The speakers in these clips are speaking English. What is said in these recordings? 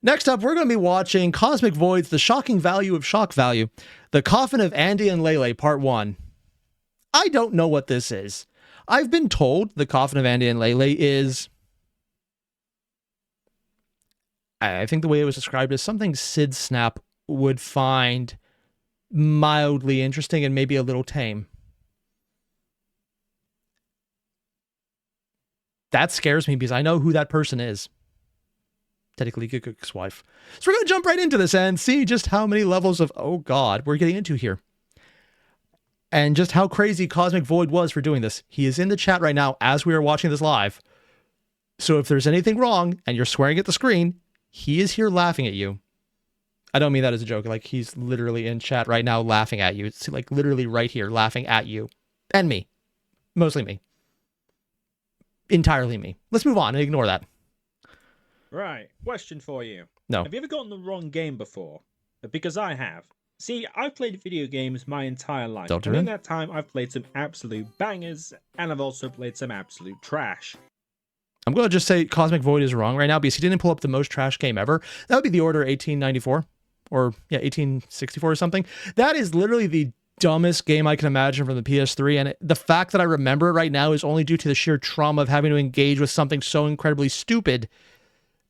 Next up, we're going to be watching QosmicVoid's The Shocking Value of Shock Value, The Coffin of Andy and Lelay, Part 1. I don't know what this is. I've been told The Coffin of Andy and Lelay is... I think the way it was described is something Sid Snap would find mildly interesting and maybe a little tame. That scares me because I know who that person is. Technically Cook's wife. So we're going to jump right into this and see just how many levels of, oh God, we're getting into here. And just how crazy QosmicVoid was for doing this. He is in the chat right now as we are watching this live. So if there's anything wrong and you're swearing at the screen, he is here laughing at you. I don't mean that as a joke. Like, he's literally in chat right now laughing at you. It's like literally right here laughing at you. And me. Mostly me. Entirely me. Let's move on and ignore that. Right, question for you. No. Have you ever gotten the wrong game before? Because I have. See, I've played video games my entire life. Don't do and it. in that time, I've played some absolute bangers, and I've also played some absolute trash. I'm going to just say QosmicVoid is wrong right now because he didn't pull up the most trash game ever. That would be the Order 1894. Or, yeah, 1864 or something. That is literally the dumbest game I can imagine from the PS3. And the fact that I remember it right now is only due to the sheer trauma of having to engage with something so incredibly stupid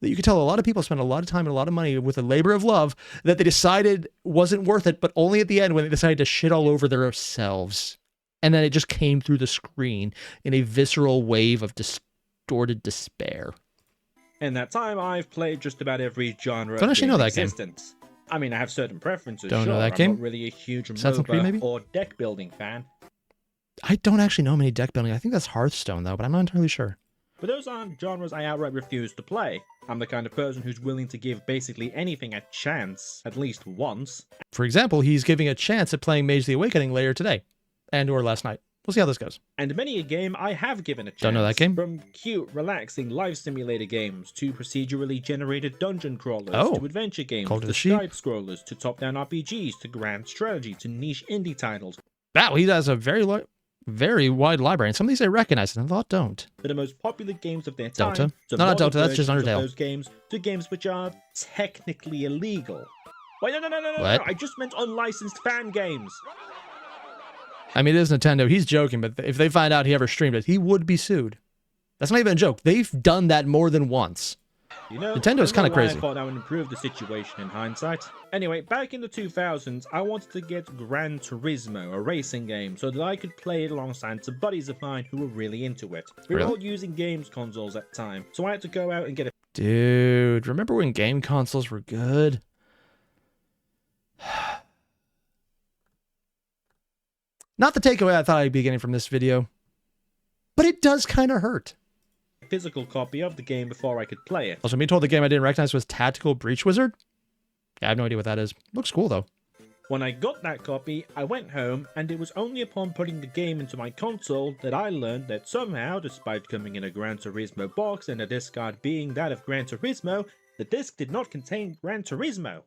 that you could tell a lot of people spent a lot of time and a lot of money with a labor of love that they decided wasn't worth it, but only at the end when they decided to shit all over themselves. And then it just came through the screen in a visceral wave of distorted despair. In that time, I've played just about every genre Don't of actually game know in that game. existence. I mean, I have certain preferences. Don't sure. know that I'm game. not really a huge Assassin's Creed, maybe? MOBA or deck building fan. I don't actually know many deck building. I think that's Hearthstone, though, but I'm not entirely sure. But those aren't genres I outright refuse to play. I'm the kind of person who's willing to give basically anything a chance, at least once. For example, he's giving a chance at playing Mage the Awakening later today, and or last night. We'll see how this goes. And many a game I have given a chance. Don't know that game. From cute, relaxing life simulator games, to procedurally generated dungeon crawlers, Oh. to adventure games, Call to to the Sheep. side-scrollers, to top-down RPGs, to grand strategy, to niche indie titles. Wow, he has a very wide library, and some of these I recognize, and a lot don't. For the most popular games of their time. Dota? to No, not modern Dota, that's just versions of Undertale. Those games, to games which are technically illegal. Wait, no, What? I just meant unlicensed fan games. I mean, it is Nintendo. He's joking, but if they find out he ever streamed it, he would be sued. That's not even a joke. They've done that more than once. You know, Nintendo's I kinda don't know why crazy. I thought that would improve the situation in hindsight. Anyway, back in the 2000s, I wanted to get Gran Turismo, a racing game, so that I could play it alongside some buddies of mine who were really into it. We were Really? all using games consoles at the time, so I had to go out and get a Dude, remember when game consoles were good? Not the takeaway I thought I'd be getting from this video, but it does kind of hurt. physical copy of the game before I could play it. Also, being told the game I didn't recognize was Tactical Breach Wizard? Yeah, I have no idea what that is. Looks cool, though. When I got that copy, I went home, and it was only upon putting the game into my console that I learned that somehow, despite coming in a Gran Turismo box and a disc card being that of Gran Turismo, the disc did not contain Gran Turismo.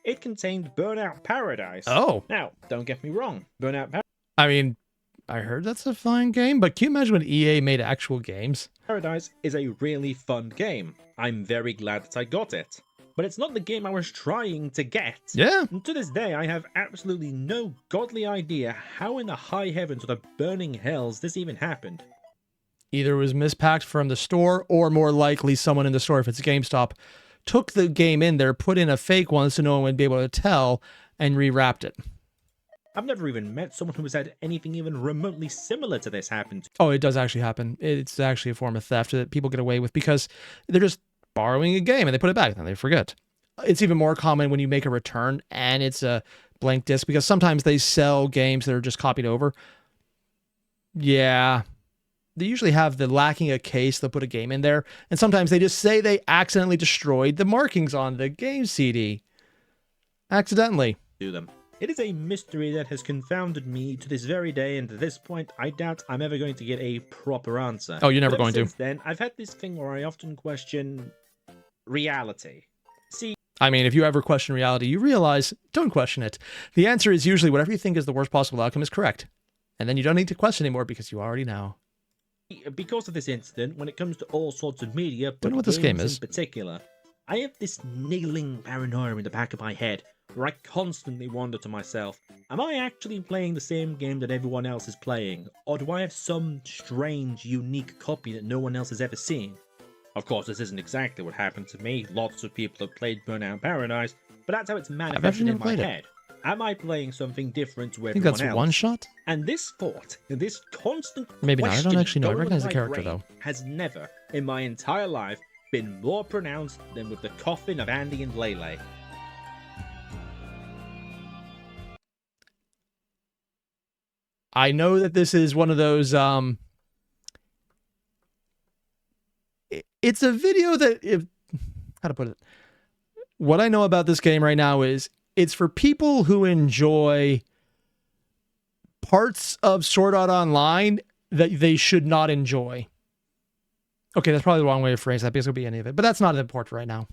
It contained Burnout Paradise. Oh. Now, don't get me wrong, Burnout I mean, I heard that's a fine game, but can you imagine when EA made actual games? Paradise is a really fun game. I'm very glad that I got it. But it's not the game I was trying to get. Yeah. And to this day, I have absolutely no godly idea how in the high heavens or the burning hells this even happened. Either it was mispacked from the store, or more likely someone in the store, if it's GameStop, took the game in there, put in a fake one so no one would be able to tell, and rewrapped it. I've never even met someone who has had anything even remotely similar to this happen to. Oh, it does actually happen. It's actually a form of theft that people get away with because they're just borrowing a game and they put it back and then they forget. It's even more common when you make a return and it's a blank disc because sometimes they sell games that are just copied over. Yeah. They usually have the lacking a case, they'll put a game in there, and sometimes they just say they accidentally destroyed the markings on the game CD. Accidentally. Them. It is a mystery that has confounded me to this very day, and at this point, I doubt I'm ever going to get a proper answer. Oh, you're never But going to. Since then, I've had this thing where I often question reality. See, I mean, if you ever question reality, you realize, don't question it. The answer is usually whatever you think is the worst possible outcome is correct. And then you don't need to question anymore because you already know. because of this incident, when it comes to all sorts of media, Don't know but what this game games is. in particular, I have this niggling paranoia in the back of my head, where I constantly wonder to myself, am I actually playing the same game that everyone else is playing, or do I have some strange, unique copy that no one else has ever seen? Of course, this isn't exactly what happened to me. Lots of people have played Burnout Paradise, but that's how it's manifested in my head. Am I playing something different to everyone else? I think that's one shot? And this thought, this constant maybe not. I don't actually know. I recognize the character, though. Has never, in my entire life, been more pronounced than with the Coffin of Andy and Lelay. I know that this is one of those, it's a video that, how to put it? What I know about this game right now is it's for people who enjoy parts of Sword Art Online that they should not enjoy. Okay, that's probably the wrong way to phrase that because it could be any of it, but that's not important right now.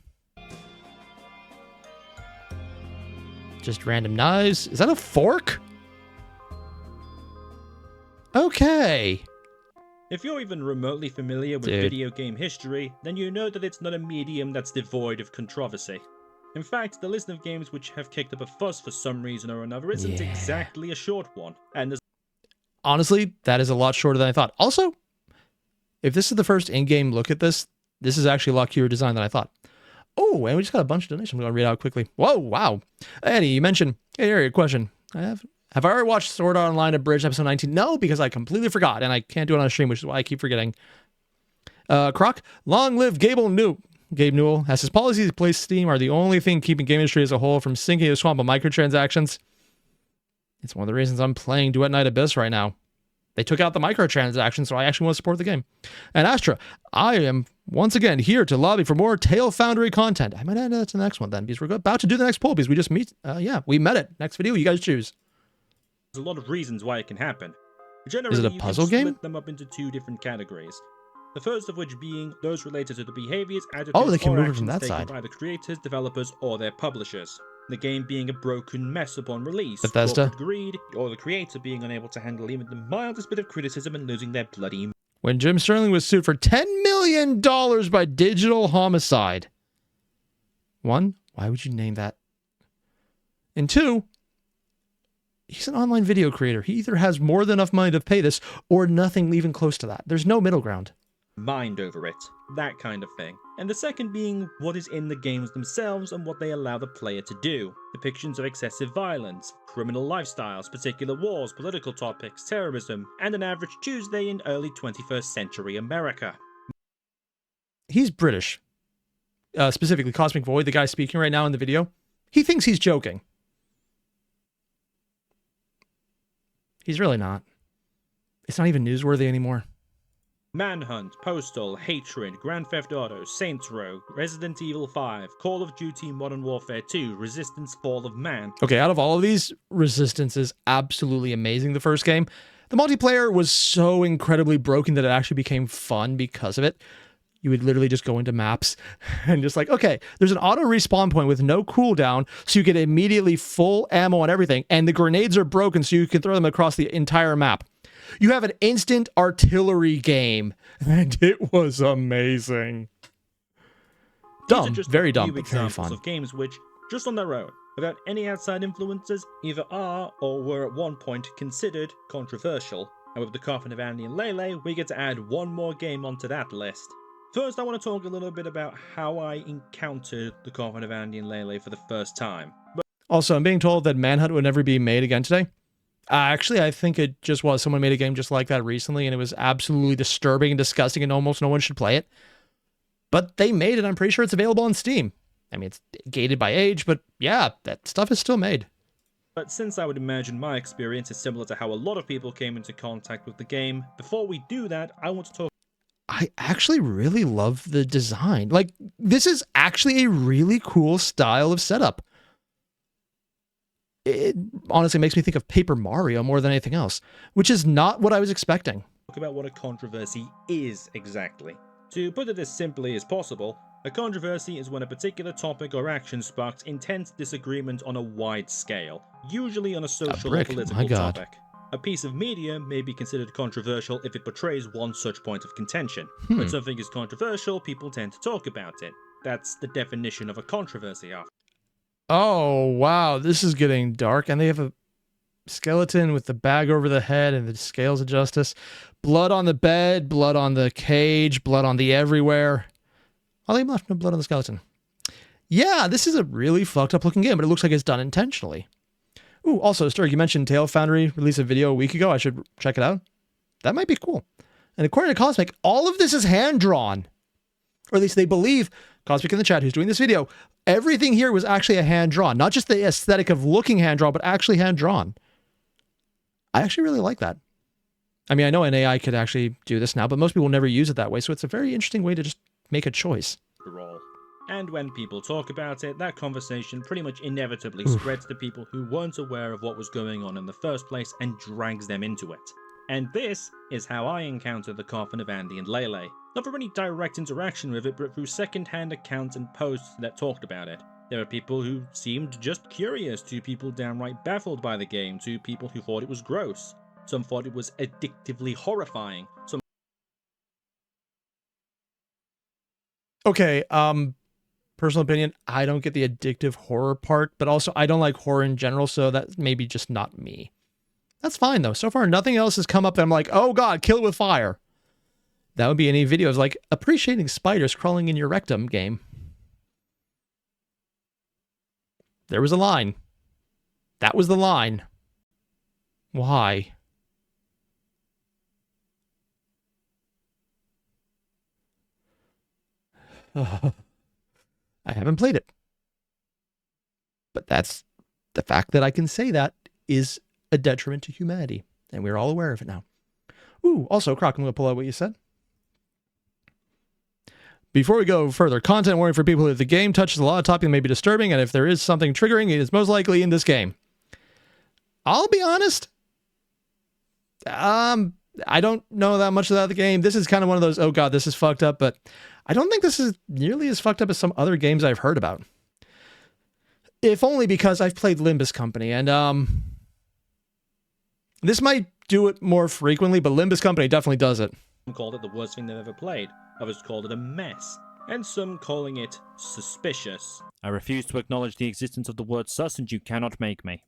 Just random knives. Is that a fork? Okay. If you're even remotely familiar with video game history, then you know that it's not a medium that's devoid of controversy. In fact, the list of games which have kicked up a fuss for some reason or another isn't exactly a short one. And honestly, that is a lot shorter than I thought. Also, if this is the first in-game look at this, this is actually a lot cuter design than I thought. Oh, and we just got a bunch of donations I'm going to read out quickly. Whoa, wow. Eddie, you mentioned, hey, Airier, question. Have I already watched Sword Art Online Abridged episode 19? No, because I completely forgot, and I can't do it on a stream, which is why I keep forgetting. Croc, long live Gabe Newell, as his policies to place Steam are the only thing keeping game industry as a whole from sinking the swamp of microtransactions. It's one of the reasons I'm playing Duet Night Abyss right now. They took out the microtransactions, so I actually want to support the game. And Astra, I am once again here to lobby for more Tail Foundry content. I might add that to the next one then, because we're about to do the next poll, because we just we met it. Next video, you guys choose. There's a lot of reasons why it can happen. Generally, is it a puzzle game? Split them up into two different categories. The first of which being those related to the behaviors, attitudes, they can or move it actions from that taken side. by the creators, developers, or their publishers. The game being a broken mess upon release, Bethesda. corporate greed, or the creator being unable to handle even the mildest bit of criticism and losing their bloody... When Jim Sterling was sued for $10 million by Digital Homicide. 1, why would you name that? And 2, he's an online video creator. He either has more than enough money to pay this, or nothing even close to that. There's no middle ground. Mind over it, that kind of thing. And the second being what is in the games themselves and what they allow the player to do. Depictions of excessive violence, criminal lifestyles, particular wars, political topics, terrorism, and an average Tuesday in early 21st century America. He's British. Specifically QosmicVoid, the guy speaking right now in the video. He thinks he's joking. He's really not. It's not even newsworthy anymore. Manhunt, Postal, Hatred, Grand Theft Auto, Saints Row, Resident Evil 5, Call of Duty Modern Warfare 2, Resistance Fall of Man. Okay, out of all of these, Resistance is absolutely amazing, the first game. The multiplayer was so incredibly broken that it actually became fun because of it. You would literally just go into maps and just like, okay, there's an auto respawn point with no cooldown, so you get immediately full ammo and everything, and the grenades are broken so you can throw them across the entire map. You have an instant artillery game, and it was amazing. Dumb, very dumb, but very fun. Of games which, just on their own, without any outside influences, either are or were at one point considered controversial. And with the Coffin of Andy and Lelay, we get to add one more game onto that list. First, I want to talk a little bit about how I encountered the Coffin of Andy and Lelay for the first time. Also, I'm being told that Manhunt would never be made again today. Actually, I think it just was. Someone made a game just like that recently, and it was absolutely disturbing and disgusting, and almost no one should play it. But they made it. I'm pretty sure it's available on Steam. I mean, it's gated by age, but yeah, that stuff is still made. But since I would imagine my experience is similar to how a lot of people came into contact with the game, before we do that, I want to talk... I actually really love the design. Like, this is actually a really cool style of setup. It honestly makes me think of Paper Mario more than anything else, which is not what I was expecting. Talk about what a controversy is exactly. To put it as simply as possible, a controversy is when a particular topic or action sparks intense disagreement on a wide scale, usually on a social or political topic. A piece of media may be considered controversial if it portrays one such point of contention. When something is controversial, people tend to talk about it. That's the definition of a controversy after. Oh, wow. This is getting dark. And they have a skeleton with the bag over the head and the scales of justice. Blood on the bed, blood on the cage, blood on the everywhere. All they left, no blood on the skeleton. Yeah, this is a really fucked up looking game, but it looks like it's done intentionally. Ooh, also, Sturg, you mentioned Tail Foundry released a video a week ago. I should check it out. That might be cool. And according to Cosmic, all of this is hand-drawn. Or at least they believe, Cosmic in the chat who's doing this video, everything here was actually a hand-drawn. Not just the aesthetic of looking hand-drawn, but actually hand-drawn. I actually really like that. I mean, I know an AI could actually do this now, but most people never use it that way, so it's a very interesting way to just make a choice. And when people talk about it, that conversation pretty much inevitably spreads to people who weren't aware of what was going on in the first place and drags them into it. And this is how I encountered the Coffin of Andy and Lelay. Not for any direct interaction with it, but through second-hand accounts and posts that talked about it. There are people who seemed just curious, to people downright baffled by the game, to people who thought it was gross. Some thought it was addictively horrifying. Some Okay, personal opinion, I don't get the addictive horror part, but also I don't like horror in general, so that's maybe just not me. That's fine, though. So far, nothing else has come up that I'm like, oh god, kill it with fire. That would be any videos like appreciating spiders crawling in your rectum game. There was a line. That was the line. Why? I haven't played it. But that's the fact that I can say that is a detriment to humanity. And we're all aware of it now. Ooh, also, Croc, I'm going to pull out what you said. Before we go further, content warning for people that the game touches a lot of topics that may be disturbing, and if there is something triggering, it is most likely in this game. I'll be honest. I don't know that much about the game. This is kind of one of those, oh god, this is fucked up, but I don't think this is nearly as fucked up as some other games I've heard about. If only because I've played Limbus Company, and this might do it more frequently, but Limbus Company definitely does it. Some called it the worst thing they've ever played, others called it a mess, and some calling it suspicious. I refuse to acknowledge the existence of the word sus, and you cannot make me.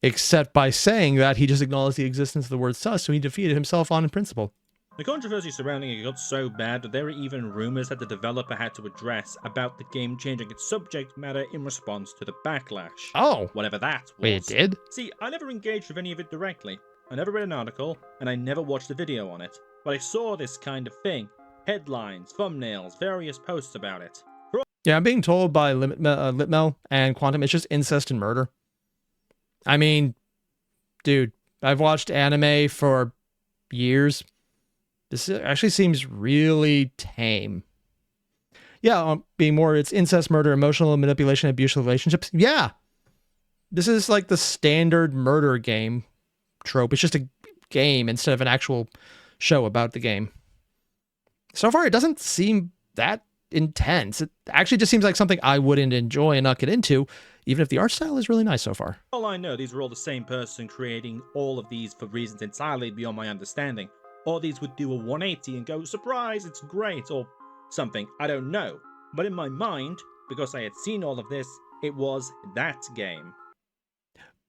Except by saying that, he just acknowledged the existence of the word sus, so he defeated himself on principle. The controversy surrounding it got so bad that there were even rumors that the developer had to address about the game changing its subject matter in response to the backlash. Oh. Whatever that was. Wait, it did? See, I never engaged with any of it directly. I never read an article, and I never watched a video on it. But I saw this kind of thing. Headlines, thumbnails, various posts about it. Yeah, I'm being told by Litmel and Quantum, it's just incest and murder. I mean, dude, I've watched anime for years. This actually seems really tame. Yeah, being more, it's incest, murder, emotional manipulation, abusive relationships. Yeah. This is like the standard murder game trope. It's just a game instead of an actual show about the game. So far, it doesn't seem that intense. It actually just seems like something I wouldn't enjoy and not get into, even if the art style is really nice so far. All I know, these were all the same person creating all of these for reasons entirely beyond my understanding. Or these would do a 180 and go, surprise, it's great, or something, I don't know. But in my mind, because I had seen all of this, it was that game.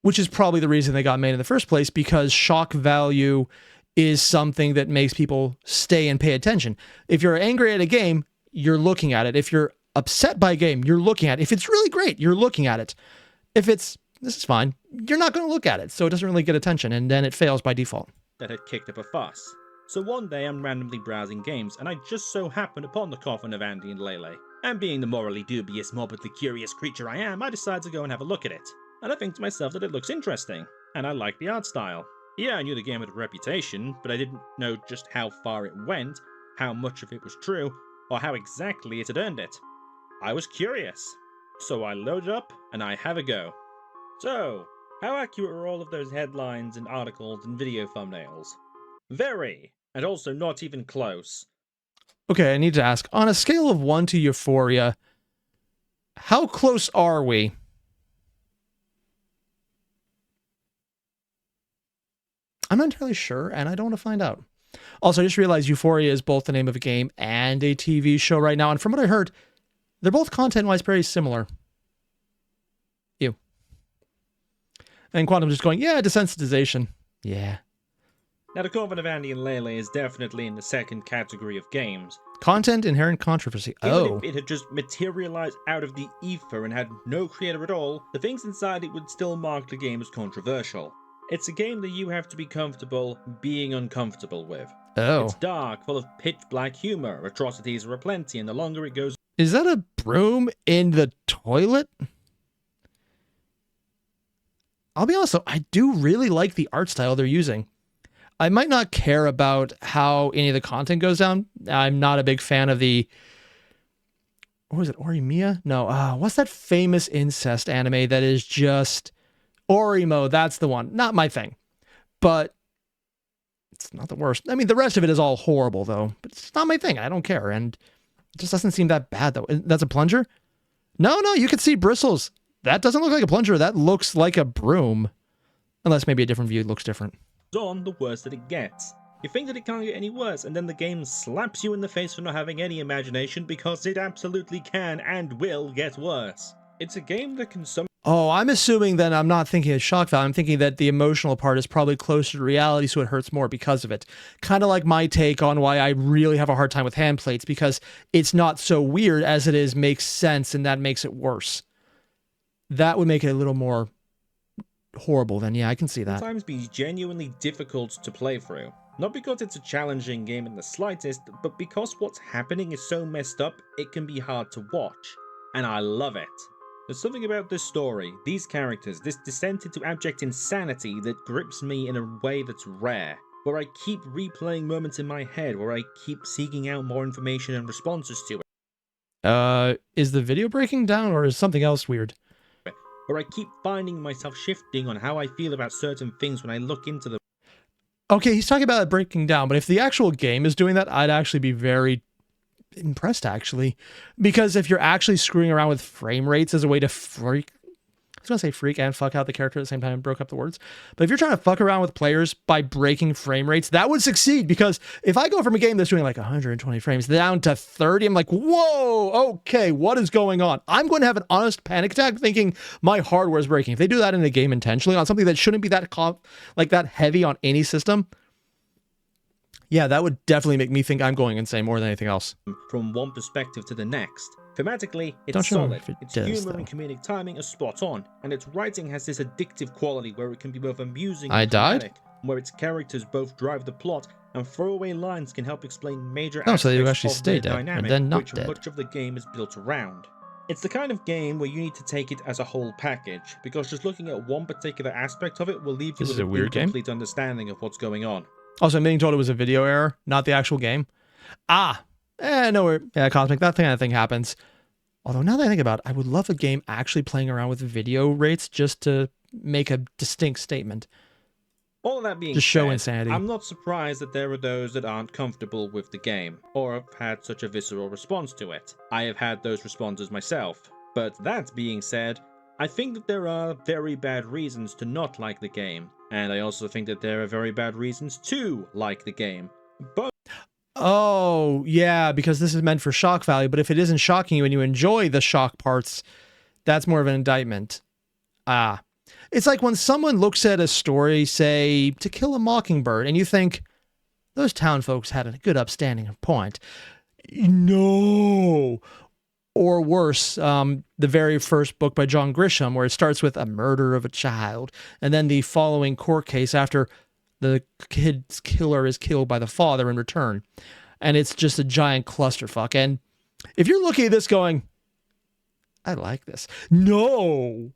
Which is probably the reason they got made in the first place, because shock value is something that makes people stay and pay attention. If you're angry at a game, you're looking at it. If you're upset by a game, you're looking at it. If it's really great, you're looking at it. If it's, this is fine, you're not going to look at it, so it doesn't really get attention, and then it fails by default. That had kicked up a fuss. So one day I'm randomly browsing games, and I just so happened upon the Coffin of Andy and Lelay. And being the morally dubious, morbidly curious creature I am, I decide to go and have a look at it. And I think to myself that it looks interesting, and I like the art style. Yeah, I knew the game had a reputation, but I didn't know just how far it went, how much of it was true, or how exactly it had earned it. I was curious, so I loaded up and I have a go. So, how accurate are all of those headlines and articles and video thumbnails? Very, and also not even close. Okay, I need to ask, on a scale of 1 to Euphoria, how close are we? I'm not entirely sure, and I don't want to find out. Also, I just realized Euphoria is both the name of a game and a TV show right now, and from what I heard, They're both content-wise very similar. Ew. And Quantum's just going, yeah, desensitization. Yeah. Now, the Coffin of Andy and Lelay is definitely in the second category of games. Content, inherent controversy. Even if it had just materialized out of the ether and had no creator at all, the things inside it would still mark the game as controversial. It's a game that you have to be comfortable being uncomfortable with. Oh. It's dark, full of pitch black humor, atrocities are aplenty, and the longer it goes... Is that a broom in the toilet? I'll be honest though, I do really like the art style they're using. I might not care about how any of the content goes down. I'm not a big fan of the... What was it, Orimiya? No, what's that famous incest anime that is just... Orimo, that's the one. Not my thing. But it's not the worst. I mean, the rest of it is all horrible, though. But it's not my thing. I don't care. And it just doesn't seem that bad, though. That's a plunger? No, you can see bristles. That doesn't look like a plunger. That looks like a broom. Unless maybe a different view looks different. On, the worse that it gets. You think that it can't get any worse, and then the game slaps you in the face for not having any imagination, because it absolutely can and will get worse. It's a game that can Oh, I'm assuming that I'm not thinking of shock value. I'm thinking that the emotional part is probably closer to reality, so it hurts more because of it. Kind of like my take on why I really have a hard time with hand plates, because it's not so weird as it is makes sense, and that makes it worse. That would make it a little more horrible, then yeah, I can see that. Sometimes be genuinely difficult to play through. Not because it's a challenging game in the slightest, but because what's happening is so messed up, it can be hard to watch. And I love it. There's something about this story, these characters, this descent into abject insanity that grips me in a way that's rare. Where I keep replaying moments in my head, where I keep seeking out more information and responses to it. Is the video breaking down, or is something else weird? Where I keep finding myself shifting on how I feel about certain things when I look into them. Okay, he's talking about it breaking down, but if the actual game is doing that, I'd actually be very impressed, actually. Because if you're actually screwing around with frame rates as a way to freak... I was going to say freak and fuck out the character at the same time and broke up the words. But if you're trying to fuck around with players by breaking frame rates, that would succeed. Because if I go from a game that's doing like 120 frames down to 30, I'm like, whoa, okay, what is going on? I'm going to have an honest panic attack thinking my hardware is breaking. If they do that in a game intentionally on something that shouldn't be that that heavy on any system, yeah, that would definitely make me think I'm going insane more than anything else. From one perspective to the next. Thematically, it's solid, its humor and comedic timing are spot on, and its writing has this addictive quality where it can be both amusing and dramatic, where its characters both drive the plot, and throwaway lines can help explain major aspects so you actually of stay the dead, dynamic, and then not which dead. much of the game is built around. It's the kind of game where you need to take it as a whole package, because just looking at one particular aspect of it will leave you with an incomplete understanding of what's going on. Also, I'm being told it was a video error, not the actual game. No, yeah, Cosmic, that kind of thing happens. Although now that I think about it, I would love a game actually playing around with video rates just to make a distinct statement. All of that being just show said, insanity. I'm not surprised that there are those that aren't comfortable with the game, or have had such a visceral response to it. I have had those responses myself. But that being said, I think that there are very bad reasons to not like the game, and I also think that there are very bad reasons to like the game. Oh, yeah, because this is meant for shock value, but if it isn't shocking you and you enjoy the shock parts, that's more of an indictment. It's like when someone looks at a story, say, To Kill a Mockingbird, and you think, those town folks had a good upstanding point. No. Or worse, the very first book by John Grisham, where it starts with a murder of a child, and then the following court case after the kid's killer is killed by the father in return. And it's just a giant clusterfuck. And if you're looking at this going, I like this. No.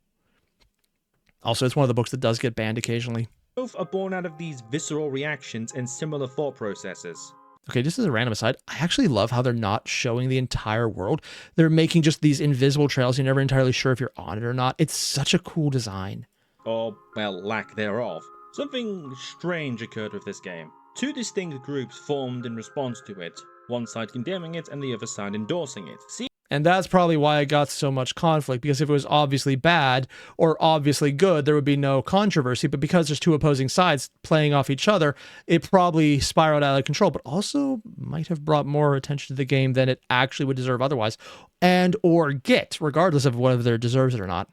Also, it's one of the books that does get banned occasionally. Both are born out of these visceral reactions and similar thought processes. Okay, just as a random aside, I actually love how they're not showing the entire world. They're making just these invisible trails. You're never entirely sure if you're on it or not. It's such a cool design. Or, well, lack thereof. Something strange occurred with this game. Two distinct groups formed in response to it, one side condemning it and the other side endorsing it. And that's probably why I got so much conflict, because if it was obviously bad or obviously good, there would be no controversy. But because there's two opposing sides playing off each other, it probably spiraled out of control, but also might have brought more attention to the game than it actually would deserve otherwise, and or get, regardless of whether it deserves it or not.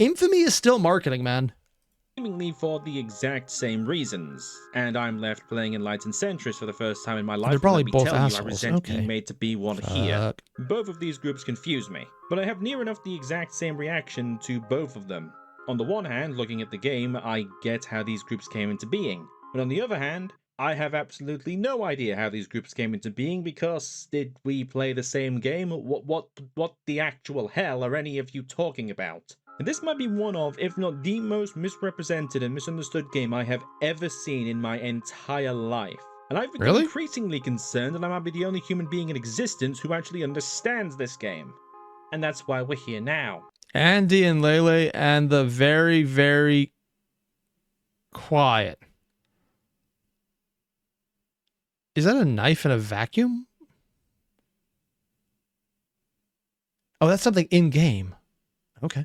Infamy is still marketing, man. Seemingly for the exact same reasons, and I'm left playing Enlightened Centrist for the first time in my life. They're probably Let me both tell you, I assholes. resent Okay. being made to be one here. Both of these groups confuse me, but I have near enough the exact same reaction to both of them. On the one hand, looking at the game, I get how these groups came into being, but on the other hand, I have absolutely no idea how these groups came into being, because did we play the same game? What the actual hell are any of you talking about? And this might be one of, if not the most misrepresented and misunderstood game I have ever seen in my entire life. And I've become increasingly concerned that I might be the only human being in existence who actually understands this game. And that's why we're here now. Andy and Lelay and the very, very quiet. Is that a knife in a vacuum? Oh, that's something in-game. Okay.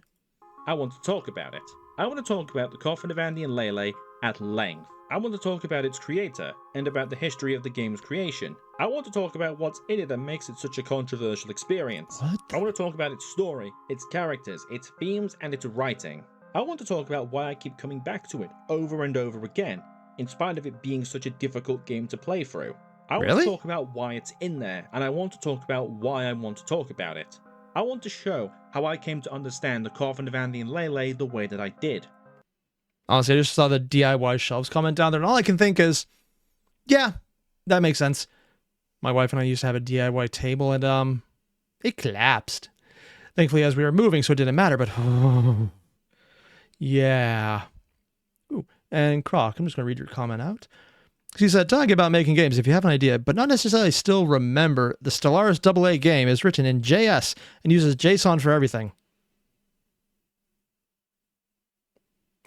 I want to talk about it. I want to talk about the Coffin of Andy and Lelay at length. I want to talk about its creator, and about the history of the game's creation. I want to talk about what's in it that makes it such a controversial experience. I want to talk about its story, its characters, its themes, and its writing. I want to talk about why I keep coming back to it over and over again, in spite of it being such a difficult game to play through. I want to talk about why it's in there, and I want to talk about why I want to talk about it. I want to show how I came to understand the Coffin of Andy and Lelay the way that I did. Honestly, I just saw the DIY shelves comment down there, and all I can think is, yeah, that makes sense. My wife and I used to have a DIY table, and it collapsed. Thankfully, as we were moving, so it didn't matter, but yeah. Ooh, and Croc, I'm just going to read your comment out. He said, talking about making games, if you have an idea, but not necessarily still remember, the Stellaris AA game is written in JS and uses JSON for everything.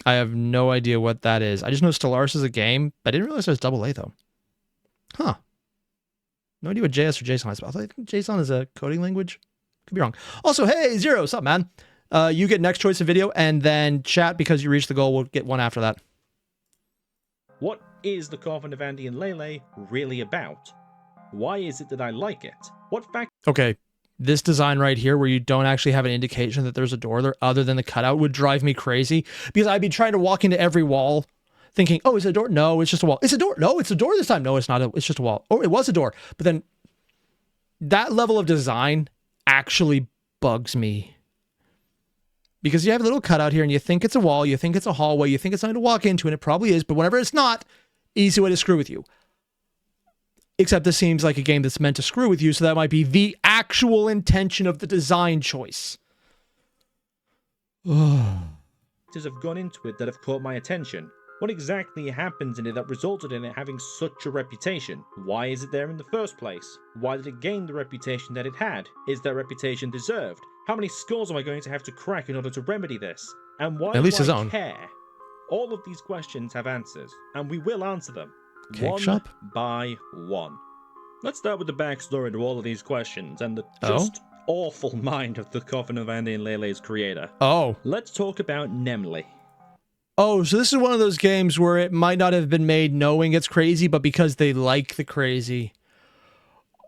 I have no idea what that is. I just know Stellaris is a game, but I didn't realize it was AA, though. Huh. No idea what JS or JSON is. I think JSON is a coding language. Could be wrong. Also, hey, Zero, what's up, man? You get next choice of video, and then chat, because you reached the goal. We'll get one after that. What is the Coffin of Andy and Lelay really about? Why is it that I like it? What fact? Okay, this design right here, where you don't actually have an indication that there's a door there other than the cutout, would drive me crazy, because I'd be trying to walk into every wall thinking, oh, is it a door? No, it's just a wall. It's a door. No, it's a door this time. No, it's not. It's just a wall. Oh, it was a door. But then that level of design actually bugs me. Because you have a little cutout here and you think it's a wall, you think it's a hallway, you think it's something to walk into, and it probably is, but whenever it's not, easy way to screw with you. Except this seems like a game that's meant to screw with you, so that might be the actual intention of the design choice. Have gone into it that have caught my attention. What exactly happens in it that resulted in it having such a reputation? Why is it there in the first place? Why did it gain the reputation that it had? Is that reputation deserved? How many scores am I going to have to crack in order to remedy this? And why do I care? All of these questions have answers, and we will answer them, one by one. Let's start with the backstory to all of these questions, and the just awful mind of the Coffin of Andy and Lelay's creator. Let's talk about Nemley. Oh, so this is one of those games where it might not have been made knowing it's crazy, but because they like the crazy.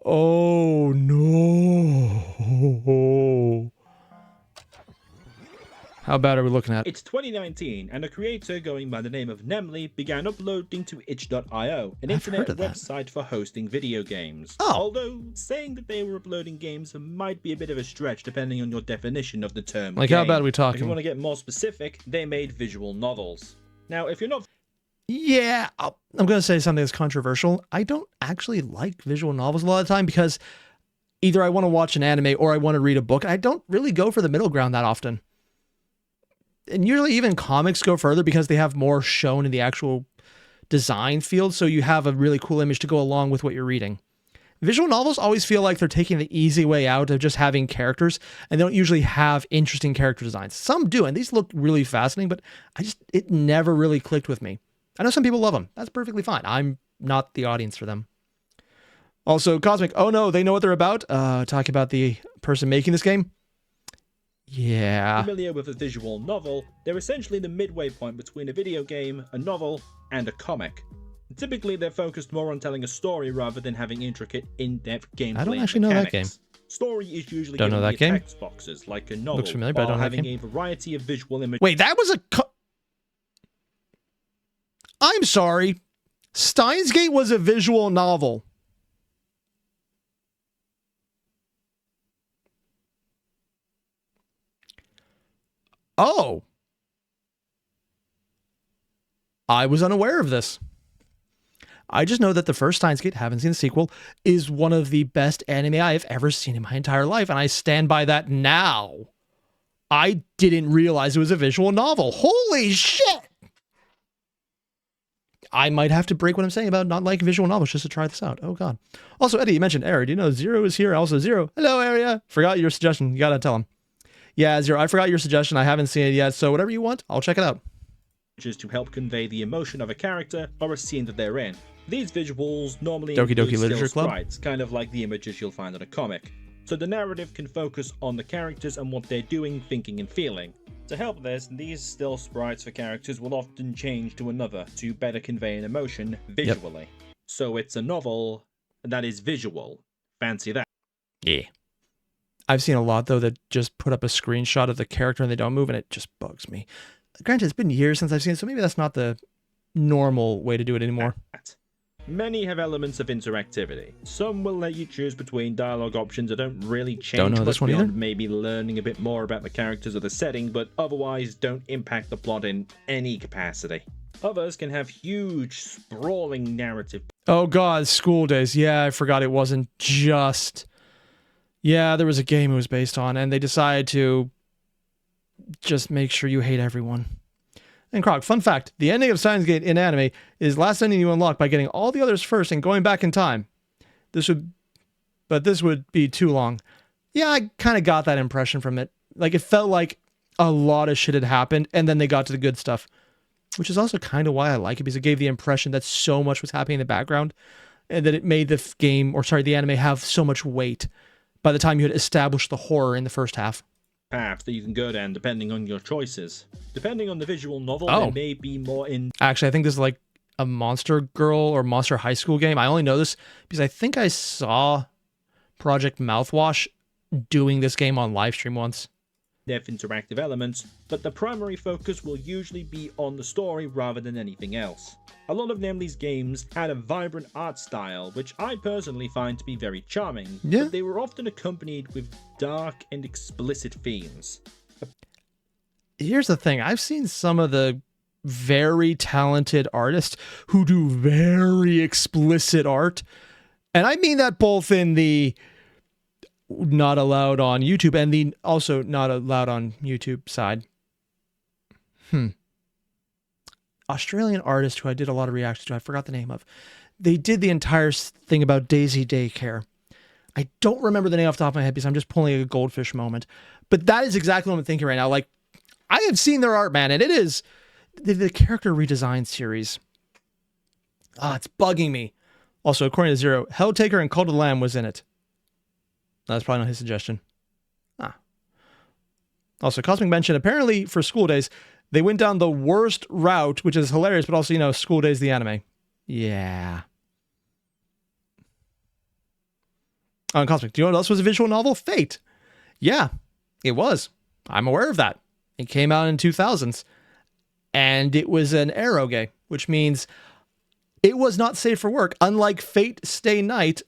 Oh, no. How bad are we looking at? It's 2019, and a creator going by the name of Nemley began uploading to itch.io, an internet website for hosting video games. Although, saying that they were uploading games might be a bit of a stretch depending on your definition of the term Like, game. how bad are we talking? If you want to get more specific, they made visual novels. Now, if you're not... Yeah, I'm going to say something that's controversial. I don't actually like visual novels a lot of the time because either I want to watch an anime or I want to read a book. I don't really go for the middle ground that often. And usually even comics go further because they have more shown in the actual design field, so you have a really cool image to go along with what you're reading. Visual novels always feel like they're taking the easy way out of just having characters, and they don't usually have interesting character designs. Some do, and these look really fascinating, but it never really clicked with me. I know some people love them. That's perfectly fine. I'm not the audience for them. Also, Cosmic, oh no, they know what they're about. Talking about the person making this game. Yeah. Familiar with a visual novel, they're essentially the midway point between a video game, a novel, and a comic. Typically, they're focused more on telling a story rather than having intricate, in-depth gameplay. I don't actually know that game. Story is usually Don't know given that via game. text boxes, like a novel, Looks familiar, but I while don't know that having game. a variety of visual images. Wait, that was a... I'm sorry. Steins Gate was a visual novel. Oh. I was unaware of this. I just know that the first Steins Gate, haven't seen the sequel, is one of the best anime I have ever seen in my entire life, and I stand by that now. I didn't realize it was a visual novel. Holy shit! I might have to break what I'm saying about not liking visual novels just to try this out. Oh, God. Also, Eddie, you mentioned Airier. Do you know Zero is here? Also, Zero. Hello, Airier. Forgot your suggestion. You gotta tell him. Yeah, Zero, I forgot your suggestion. I haven't seen it yet, so whatever you want, I'll check it out. To help convey the emotion of a character or a scene that they're in. These visuals normally Doki include Doki Literature still Club? sprites, kind of like the images you'll find in a comic. So the narrative can focus on the characters and what they're doing, thinking, and feeling. To help this, these still sprites for characters will often change to another to better convey an emotion visually. So it's a novel that is visual. Fancy that. Yeah. I've seen a lot, though, that just put up a screenshot of the character and they don't move, and it just bugs me. Granted, it's been years since I've seen it, so maybe that's not the normal way to do it anymore. Many have elements of interactivity. Some will let you choose between dialogue options that don't really change Don't know much this one beyond either. maybe learning a bit more about the characters or the setting, but otherwise don't impact the plot in any capacity. Others can have huge, sprawling narrative. Oh, God, School Days. Yeah, I forgot it wasn't just... Yeah, there was a game it was based on, and they decided to just make sure you hate everyone. And Croc, fun fact, the ending of Steins Gate in anime is last ending you unlock by getting all the others first and going back in time. This would be too long. Yeah, I kind of got that impression from it. Like, it felt like a lot of shit had happened, and then they got to the good stuff. Which is also kind of why I like it, because it gave the impression that so much was happening in the background, and that it made the anime have so much weight by the time you had established the horror in the first half. Paths that you can go down depending on your choices. Depending on the visual novel, Oh. there may be more in. Actually, I think this is like a Monster Girl or Monster High School game. I only know this because I think I saw Project Mouthwash doing this game on livestream once. Depth interactive elements, but the primary focus will usually be on the story rather than anything else. A lot of Nemley's games had a vibrant art style, which I personally find to be very charming, Yeah. but they were often accompanied with dark and explicit themes. Here's the thing. I've seen some of the very talented artists who do very explicit art. And I mean that both in the not allowed on YouTube and the also not allowed on YouTube side. Australian artist who I did a lot of reactions to, I forgot the name of. They did the entire thing about Daisy Daycare. I don't remember the name off the top of my head because I'm just pulling a goldfish moment. But that is exactly what I'm thinking right now. Like, I have seen their art, man, and it is the character redesign series. It's bugging me. Also, according to Zero, Helltaker and Cult of the Lamb was in it. That's probably not his suggestion. Also, Cosmic mentioned, apparently for School Days, they went down the worst route, which is hilarious, but also, School Days, the anime. Yeah. Cosmic, do you know what else was a visual novel? Fate. Yeah, it was. I'm aware of that. It came out in 2000s. And it was an Arrow game, which means it was not safe for work, unlike Fate Stay Night,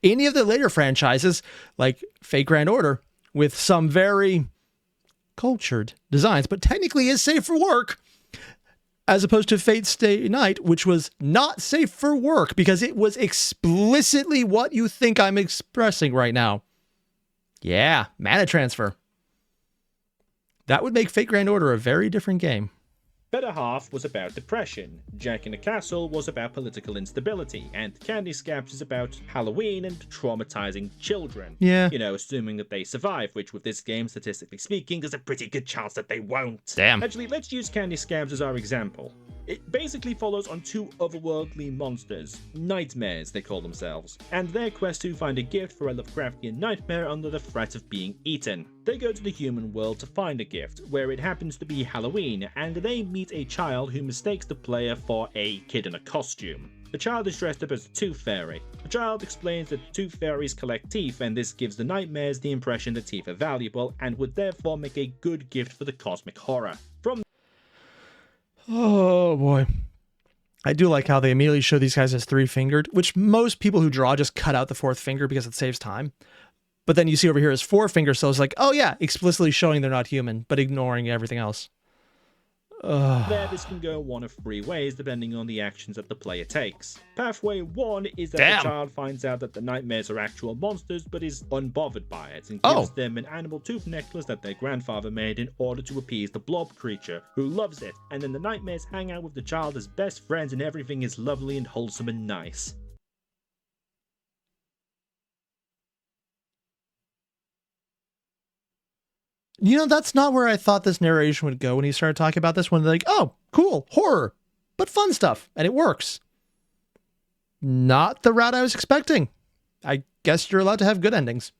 any of the later franchises, like Fate Grand Order, with some very cultured designs, but technically is safe for work, as opposed to Fate Stay Night, which was not safe for work because it was explicitly what you think I'm expressing right now. Yeah, mana transfer. That would make Fate Grand Order a very different game. Better Half was about depression, Jack in the Castle was about political instability, and Candy Scabs is about Halloween and traumatizing children. Yeah. Assuming that they survive, which with this game, statistically speaking, there's a pretty good chance that they won't. Damn. Actually, let's use Candy Scabs as our example. It basically follows on two otherworldly monsters, nightmares they call themselves, and their quest to find a gift for a Lovecraftian nightmare under the threat of being eaten. They go to the human world to find a gift, where it happens to be Halloween, and they meet a child who mistakes the player for a kid in a costume. The child is dressed up as a tooth fairy. The child explains that tooth fairies collect teeth, and this gives the nightmares the impression that teeth are valuable and would therefore make a good gift for the cosmic horror. From Oh boy. I do like how they immediately show these guys as three-fingered, which most people who draw just cut out the fourth finger because it saves time. But then you see over here as four-finger, so it's like, oh yeah, explicitly showing they're not human, but ignoring everything else. There, this can go one of three ways depending on the actions that the player takes. Pathway 1 is that the child finds out that the nightmares are actual monsters but is unbothered by it and gives them an animal tooth necklace that their grandfather made in order to appease the blob creature, who loves it, and then the nightmares hang out with the child as best friends and everything is lovely and wholesome and nice. You know, that's not where I thought this narration would go when he started talking about this, when they're like, oh, cool, horror, but fun stuff, and it works. Not the route I was expecting. I guess you're allowed to have good endings.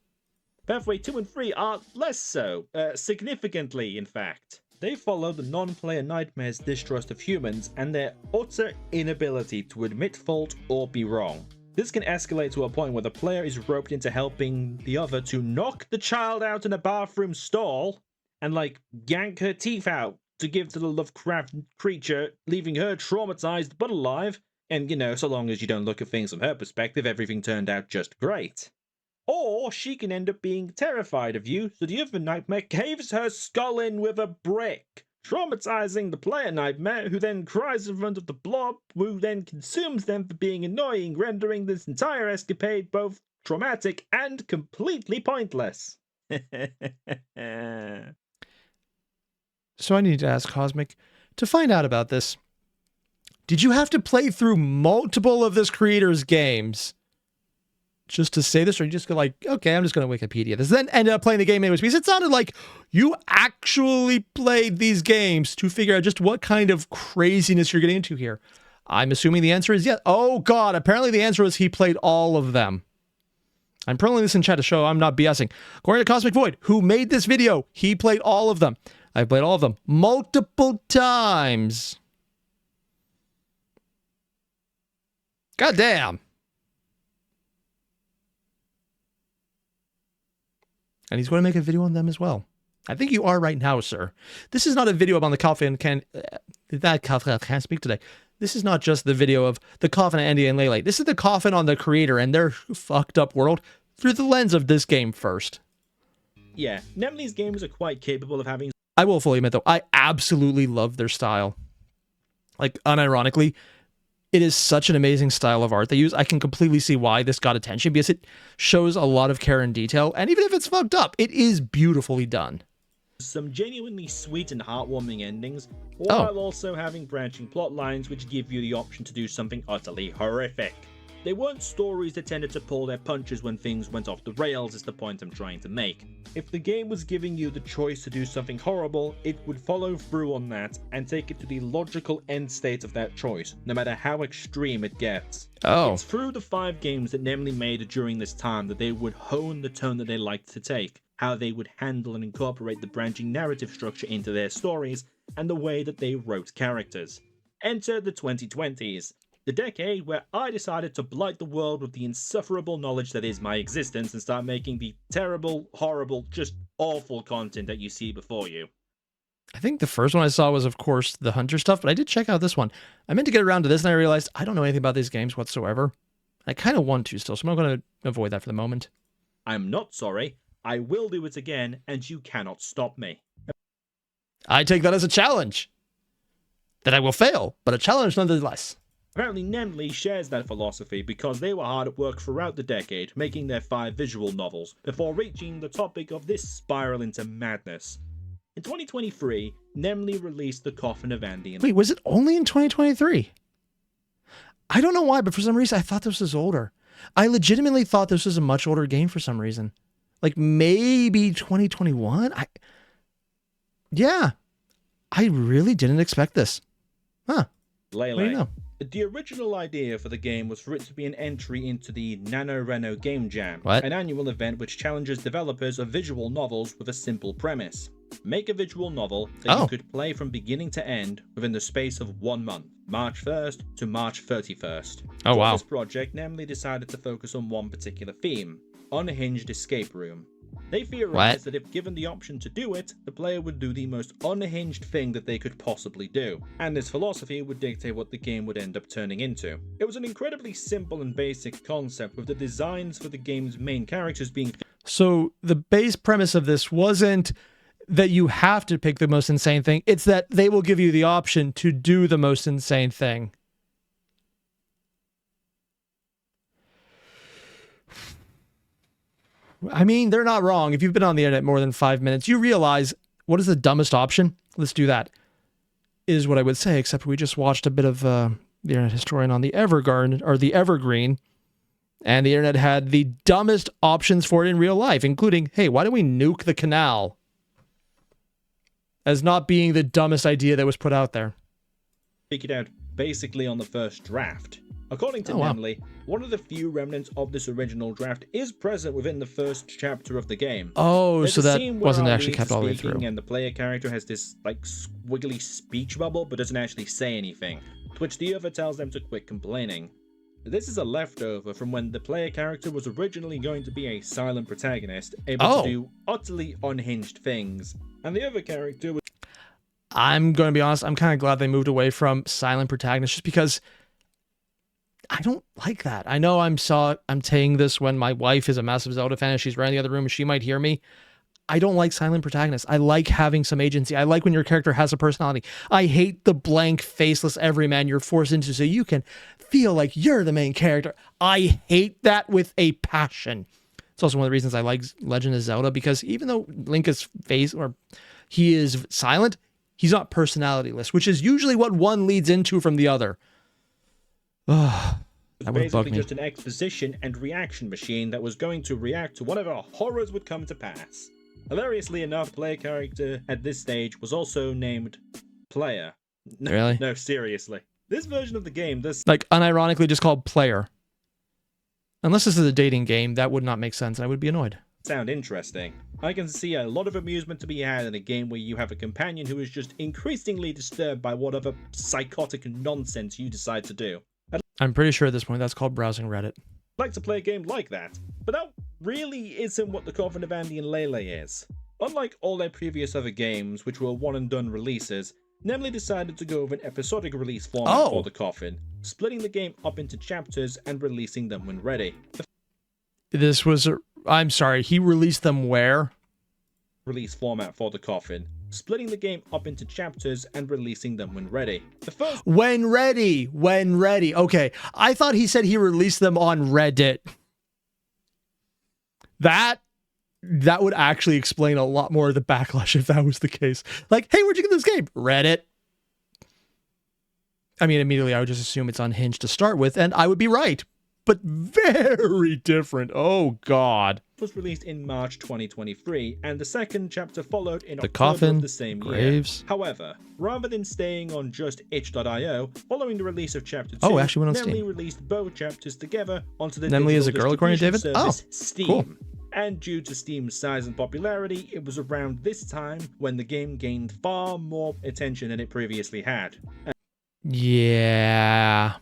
Pathway 2 and 3 are less so, significantly in fact. They follow the non-player nightmare's distrust of humans and their utter inability to admit fault or be wrong. This can escalate to a point where the player is roped into helping the other to knock the child out in a bathroom stall and, like, yank her teeth out to give to the Lovecraft creature, leaving her traumatized but alive. And, you know, so long as you don't look at things from her perspective, everything turned out just great. Or she can end up being terrified of you, so the other nightmare caves her skull in with a brick, traumatizing the player nightmare, who then cries in front of the blob, who then consumes them for being annoying, rendering this entire escapade both traumatic and completely pointless. So I need to ask Cosmic, to find out about this, did you have to play through multiple of this creator's games just to say this, or you just go like, okay, I'm just going to Wikipedia this, then ended up playing the game anyways? Because it sounded like you actually played these games to figure out just what kind of craziness you're getting into here. I'm assuming the answer is yes. Oh God, apparently the answer is he played all of them. I'm pulling this in chat to show I'm not BSing. According to CosmicVoid, who made this video, he played all of them. I've played all of them multiple times. God damn. And he's going to make a video on them as well. I think you are right now, sir. This is not a video about the Coffin can't speak today. This is not just the video of the Coffin, Andy and Lelay. This is the Coffin on the creator and their fucked up world through the lens of this game first. Yeah, Nemley's games are quite capable of having... I will fully admit, though, I absolutely love their style. Like, unironically, it is such an amazing style of art they use. I can completely see why this got attention, because it shows a lot of care and detail, and even if it's fucked up, it is beautifully done. Some genuinely sweet and heartwarming endings, while also having branching plot lines which give you the option to do something utterly horrific. They weren't stories that tended to pull their punches when things went off the rails, is the point I'm trying to make. If the game was giving you the choice to do something horrible, it would follow through on that and take it to the logical end state of that choice, no matter how extreme it gets. It's through the 5 games that Nemley made during this time that they would hone the tone that they liked to take, how they would handle and incorporate the branching narrative structure into their stories, and the way that they wrote characters. Enter the 2020s. The decade where I decided to blight the world with the insufferable knowledge that is my existence and start making the terrible, horrible, just awful content that you see before you. I think the first one I saw was, of course, the Hunter stuff, but I did check out this one. I meant to get around to this, and I realized I don't know anything about these games whatsoever. I kind of want to still, so I'm going to avoid that for the moment. I'm not sorry. I will do it again, and you cannot stop me. I take that as a challenge. That I will fail, but a challenge nonetheless. Apparently Nemley shares that philosophy because they were hard at work throughout the decade making their 5 visual novels before reaching the topic of this spiral into madness. In 2023, Nemley released The Coffin of Andy and... Wait, was it only in 2023? I don't know why, but for some reason I thought this was older. I legitimately thought this was a much older game for some reason. Like maybe 2021? Yeah. I really didn't expect this. Huh. Leyley. What do you know? The original idea for the game was for it to be an entry into the NaNoWriMo Game Jam, What? an annual event which challenges developers of visual novels with a simple premise. Make a visual novel that you could play from beginning to end within the space of 1 month, March 1st to March 31st. Oh, wow. For this project, Nemley decided to focus on one particular theme, unhinged escape room. They theorized that if given the option to do it, the player would do the most unhinged thing that they could possibly do, and this philosophy would dictate what the game would end up turning into. It was an incredibly simple and basic concept, with the designs for the game's main characters being... So the base premise of this wasn't that you have to pick the most insane thing, it's that they will give you the option to do the most insane thing. I mean, they're not wrong. If you've been on the internet more than 5 minutes, you realize what is the dumbest option? Let's do that, is what I would say, except we just watched a bit of the Internet Historian on the Evergarden, or the Evergreen, and the internet had the dumbest options for it in real life, including, hey, why don't we nuke the canal? As not being the dumbest idea that was put out there. Figured out basically on the first draft. According to Nemley, one of the few remnants of this original draft is present within the first chapter of the game. Oh, There's so a that scene where wasn't our actually leads kept are all the way speaking through. And the player character has this like squiggly speech bubble but doesn't actually say anything, to which the other tells them to quit complaining. This is a leftover from when the player character was originally going to be a silent protagonist, able to do utterly unhinged things, and the other character was... I'm going to be honest, I'm kind of glad they moved away from silent protagonists, just because I don't like that. I know I'm saying this when my wife is a massive Zelda fan and she's right in the other room and she might hear me. I don't like silent protagonists. I like having some agency. I like when your character has a personality. I hate the blank, faceless everyman you're forced into so you can feel like you're the main character. I hate that with a passion. It's also one of the reasons I like Legend of Zelda, because even though Link is he is silent, he's not personalityless, which is usually what one leads into from the other. That would basically bug me. just an exposition and reaction machine that was going to react to whatever horrors would come to pass. Hilariously enough, player character at this stage was also named Player. No, Really? No, seriously. This version of the game does Like, unironically just called Player. Unless this is a dating game, that would not make sense, and I would be annoyed. sound interesting. I can see a lot of amusement to be had in a game where you have a companion who is just increasingly disturbed by whatever psychotic nonsense you decide to do. I'm pretty sure at this point that's called browsing Reddit. Like to play a game like that, but that really isn't what the Coffin of Andy and Lelay is. Unlike all their previous other games, which were one and done releases, Nemley decided to go with an episodic release format for the Coffin, splitting the game up into chapters and releasing them when ready. This was I'm sorry, he released them where? Release format for the Coffin, splitting the game up into chapters and releasing them when ready. The first When ready. Okay, I thought he said he released them on Reddit. That would actually explain a lot more of the backlash if that was the case. Like, hey, where'd you get this game? Reddit. I mean, immediately I would just assume it's unhinged to start with, and I would be right. But very different. Oh, God. was released in March 2023, and the second chapter followed in The October Coffin, of the same Graves. year. However, rather than staying on just itch.io, following the release of chapter 2, Oh, it actually went on Nemley Steam. released both chapters together onto the Nemley is digital a girl, according to distribution David? service Steam. Cool. And due to Steam's size and popularity, it was around this time when the game gained far more attention than it previously had. Yeah.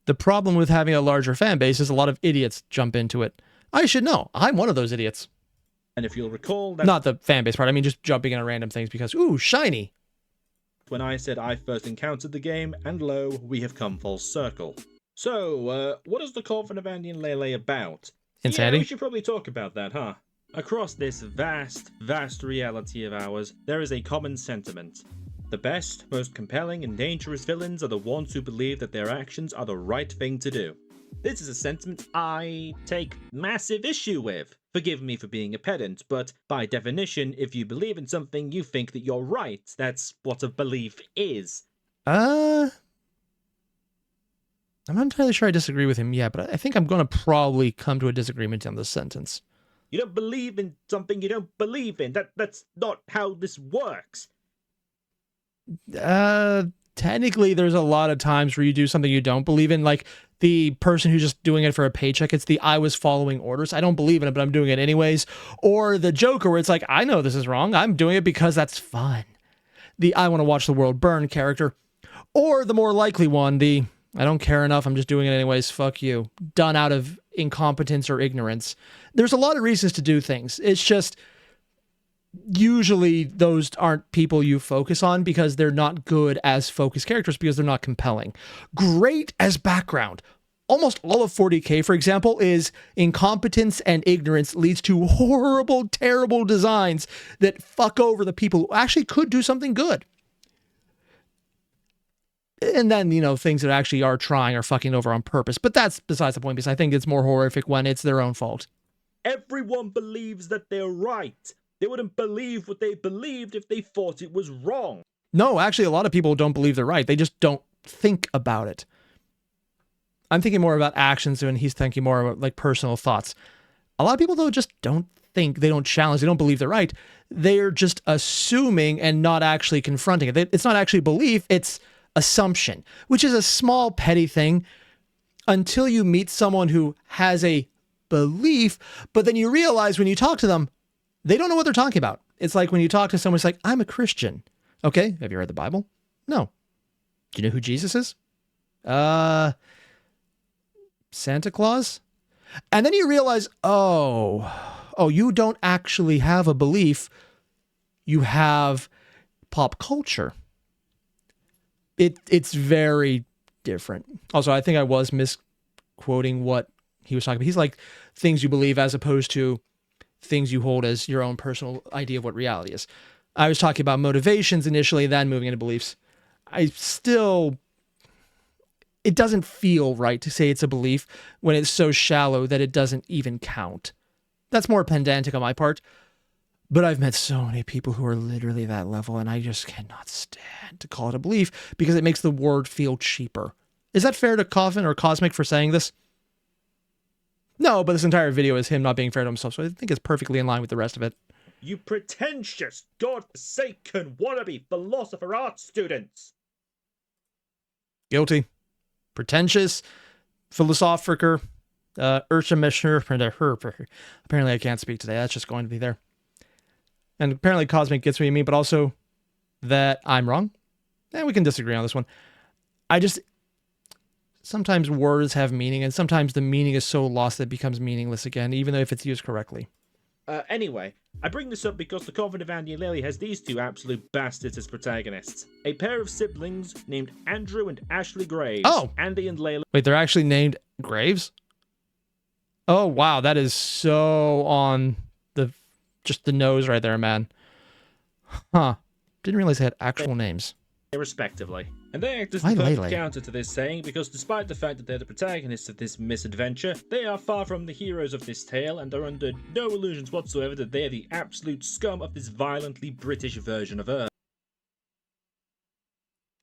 The problem with having a larger fan base is a lot of idiots jump into it. I should know. I'm one of those idiots. And if you'll recall, that's Not the fan base part. I mean, just jumping into random things because, ooh, shiny. when I said I first encountered the game, and lo, we have come full circle. So, what is the Coffin of Andy and Lelay about? Insanity? Yeah, we should probably talk about that, huh? Across this vast, vast reality of ours, there is a common sentiment. The best, most compelling and dangerous villains are the ones who believe that their actions are the right thing to do. This is a sentiment I take massive issue with. Forgive me for being a pedant, but by definition, if you believe in something, you think that you're right. That's what a belief is. I'm not entirely sure I disagree with him yet, but I think I'm going to probably come to a disagreement on this sentence. You don't believe in something you don't believe in. That's not how this works. technically there's a lot of times where you do something you don't believe in, like the person who's just doing it for a paycheck. It's the I was following orders. I don't believe in it, but I'm doing it anyways. Or the Joker, where it's like, I know this is wrong. I'm doing it because that's fun. The I want to watch the world burn character. Or the more likely one, the I don't care enough. I'm just doing it anyways. Fuck you. Done out of incompetence or ignorance. There's a lot of reasons to do things. It's just usually those aren't people you focus on because they're not good as focused characters because they're not compelling. Great as background. Almost all of 40K, for example, is incompetence and ignorance leads to horrible, terrible designs that fuck over the people who actually could do something good. And then, you know, things that actually are trying are fucking over on purpose. But that's besides the point, because I think it's more horrific when it's their own fault. Everyone believes that they're right. They wouldn't believe what they believed if they thought it was wrong. No, actually, a lot of people don't believe they're right. They just don't think about it. I'm thinking more about actions, and he's thinking more about like personal thoughts. A lot of people, though, just don't think. They don't challenge. They don't believe they're right. They're just assuming and not actually confronting it. It's not actually belief. It's assumption, which is a small, petty thing until you meet someone who has a belief, but then you realize when you talk to them, they don't know what they're talking about. It's like when you talk to someone, it's like, I'm a Christian. Okay, have you read the Bible? No. Do you know who Jesus is? Santa Claus? And then you realize, oh, you don't actually have a belief. You have pop culture. It's very different. Also, I think I was misquoting what he was talking about. He's like things you believe as opposed to things you hold as your own personal idea of what reality is. I was talking about motivations initially, then moving into beliefs. It doesn't feel right to say it's a belief when it's so shallow that it doesn't even count. That's more pedantic on my part. But I've met so many people who are literally that level, and I just cannot stand to call it a belief because it makes the word feel cheaper. Is that fair to Coffin or Cosmic for saying this? No, but this entire video is him not being fair to himself, so I think it's perfectly in line with the rest of it. You pretentious, godforsaken, wannabe philosopher art students! Guilty. Pretentious. Philosophiker. Apparently I can't speak today. That's just going to be there. And apparently Cosmic gets what you mean, but also that I'm wrong. And we can disagree on this one. Sometimes words have meaning, and sometimes the meaning is so lost that it becomes meaningless again, even though if it's used correctly. Anyway, I bring this up because the Coffin of Andy and Lelay has these two absolute bastards as protagonists. A pair of siblings named Andrew and Ashley Graves. Oh! Andy and Lelay. Wait, they're actually named Graves? Oh, wow, that is so on just the nose right there, man. Huh. Didn't realize they had actual names. Respectively. And they act as the perfect counter to this saying because despite the fact that they're the protagonists of this misadventure, they are far from the heroes of this tale and are under no illusions whatsoever that they are the absolute scum of this violently British version of Earth.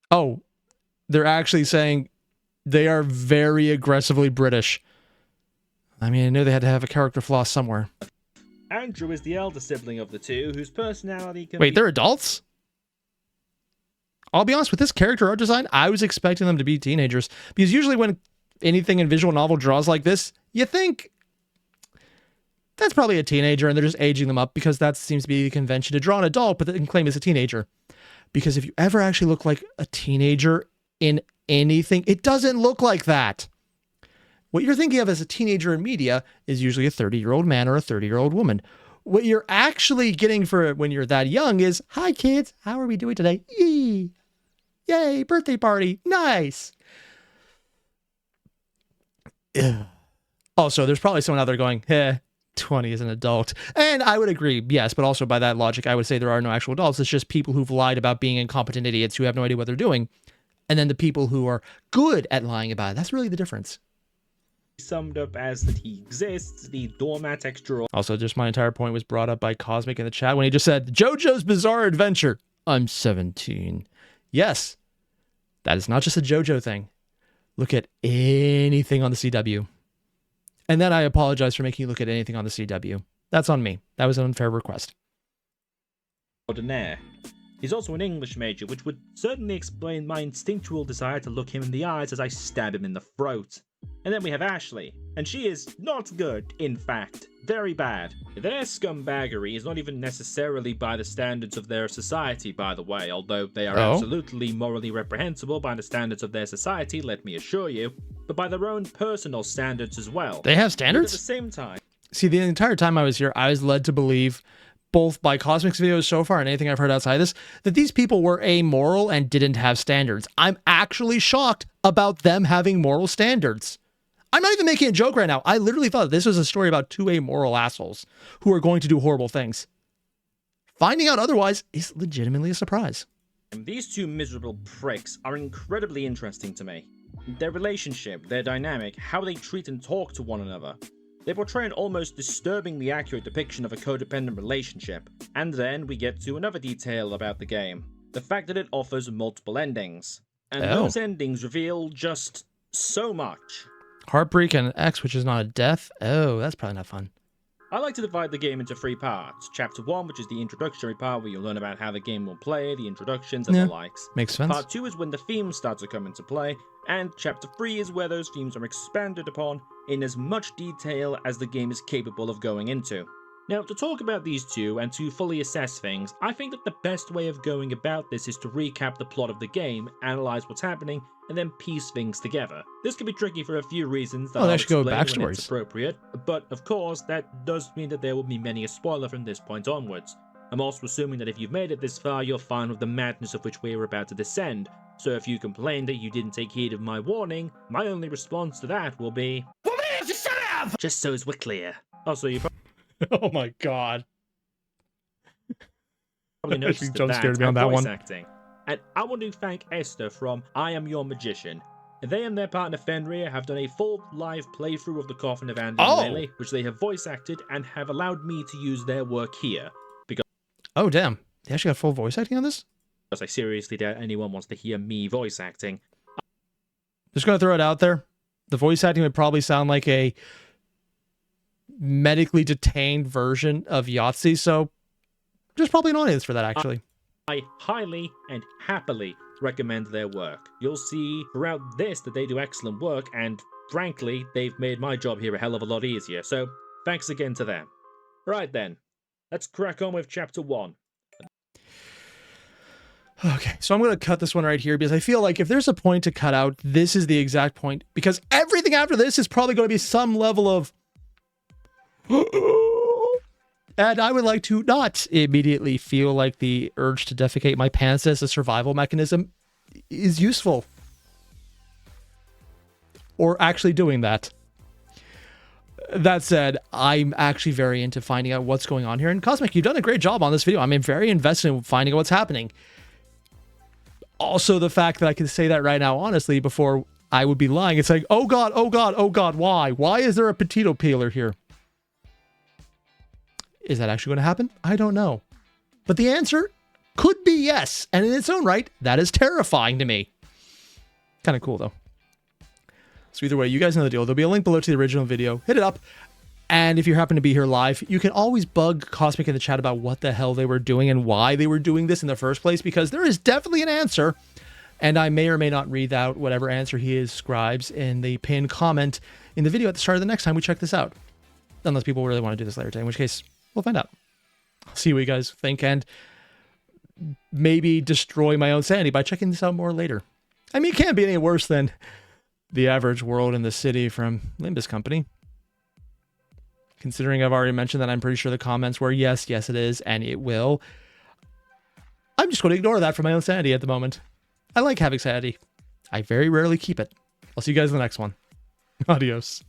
Oh, they're actually saying they are very aggressively British. I mean, I knew they had to have a character flaw somewhere. Andrew is the elder sibling of the two, whose personality can Wait, they're adults? I'll be honest, with this character art design, I was expecting them to be teenagers. Because usually when anything in visual novel draws like this, you think that's probably a teenager and they're just aging them up because that seems to be the convention to draw an adult, but they can claim it's a teenager. Because if you ever actually look like a teenager in anything, it doesn't look like that. What you're thinking of as a teenager in media is usually a 30-year-old man or a 30-year-old woman. What you're actually getting for when you're that young is, hi kids, how are we doing today? Yay, birthday party, nice. Ugh. Also, there's probably someone out there going, 20 is an adult. And I would agree, yes, but also by that logic, I would say there are no actual adults. It's just people who've lied about being incompetent idiots who have no idea what they're doing. And then the people who are good at lying about it. That's really the difference. Summed up as that he exists, the doormat extra. Also, just my entire point was brought up by Cosmic in the chat when he just said, JoJo's Bizarre Adventure. I'm 17. Yes, that is not just a JoJo thing. Look at anything on the CW. And then I apologize for making you look at anything on the CW. That's on me. That was an unfair request. Ordinaire. He's also an English major, which would certainly explain my instinctual desire to look him in the eyes as I stab him in the throat. And then we have Ashley, and she is not good, in fact, very bad. Their scumbaggery is not even necessarily by the standards of their society, by the way, although they are absolutely morally reprehensible by the standards of their society, let me assure you, but by their own personal standards as well. They have But standards? at the same time, See, the entire time I was here, I was led to believe, both by Cosmic's videos so far and anything I've heard outside this, that these people were amoral and didn't have standards. I'm actually shocked about them having moral standards. I'm not even making a joke right now. I literally thought this was a story about two amoral assholes who are going to do horrible things. Finding out otherwise is legitimately a surprise. these two miserable pricks are incredibly interesting to me. Their relationship, their dynamic, how they treat and talk to one another. They portray an almost disturbingly accurate depiction of a codependent relationship. And then we get to another detail about the game. The fact that it offers multiple endings. And those endings reveal just so much. Heartbreak and X, which is not a death. Oh, that's probably not fun. I like to divide the game into 3 parts. Chapter 1, which is the introductory part where you learn about how the game will play, the introductions and the likes. Makes sense. Part 2 is when the themes start to come into play, and Chapter 3 is where those themes are expanded upon in as much detail as the game is capable of going into. Now, to talk about these two and to fully assess things, I think that the best way of going about this is to recap the plot of the game, analyze what's happening, and then piece things together. This can be tricky for a few reasons that I'll explain when it's appropriate, but of course that does mean that there will be many a spoiler from this point onwards. I'm also assuming that if you've made it this far, you're fine with the madness of which we are about to descend, so if you complain that you didn't take heed of my warning, my only response to that will be, shut up! Just so as we're clear. Also, you Oh my god. probably noticed that voice acting. And I want to thank Esther from I Am Your Magician. They and their partner Fenrir have done a full live playthrough of the Coffin of Andy and Lelay, which they have voice acted and have allowed me to use their work here. Because oh damn, they actually got full voice acting on this? I seriously doubt anyone wants to hear me voice acting. Just gonna throw it out there. The voice acting would probably sound like a medically detained version of Yahtzee, so there's probably an audience for that, actually. I highly and happily recommend their work. You'll see throughout this that they do excellent work, and frankly, they've made my job here a hell of a lot easier, so thanks again to them. Right then, let's crack on with Chapter 1. Okay, so I'm going to cut this one right here because I feel like if there's a point to cut out, this is the exact point, because everything after this is probably going to be some level of and I would like to not immediately feel like the urge to defecate my pants as a survival mechanism is useful. Or actually doing that. That said, I'm actually very into finding out what's going on here. And Cosmic, you've done a great job on this video. I'm very invested in finding out what's happening. Also, the fact that I can say that right now, honestly, before I would be lying. It's like, oh God, oh God, oh God, why? Why is there a potato peeler here? Is that actually going to happen? I don't know. But the answer could be yes. And in its own right, that is terrifying to me. Kind of cool, though. So either way, you guys know the deal. There'll be a link below to the original video. Hit it up. And if you happen to be here live, you can always bug Cosmic in the chat about what the hell they were doing and why they were doing this in the first place, because there is definitely an answer. And I may or may not read out whatever answer he ascribes in the pinned comment in the video at the start of the next time we check this out. Unless people really want to do this later today, in which case, we'll find out. I'll see what you guys think and maybe destroy my own sanity by checking this out more later. I mean, it can't be any worse than The Average World in the City from Limbus Company. Considering I've already mentioned that I'm pretty sure the comments were yes, yes it is, and it will. I'm just going to ignore that for my own sanity at the moment. I like having sanity. I very rarely keep it. I'll see you guys in the next one. Adios.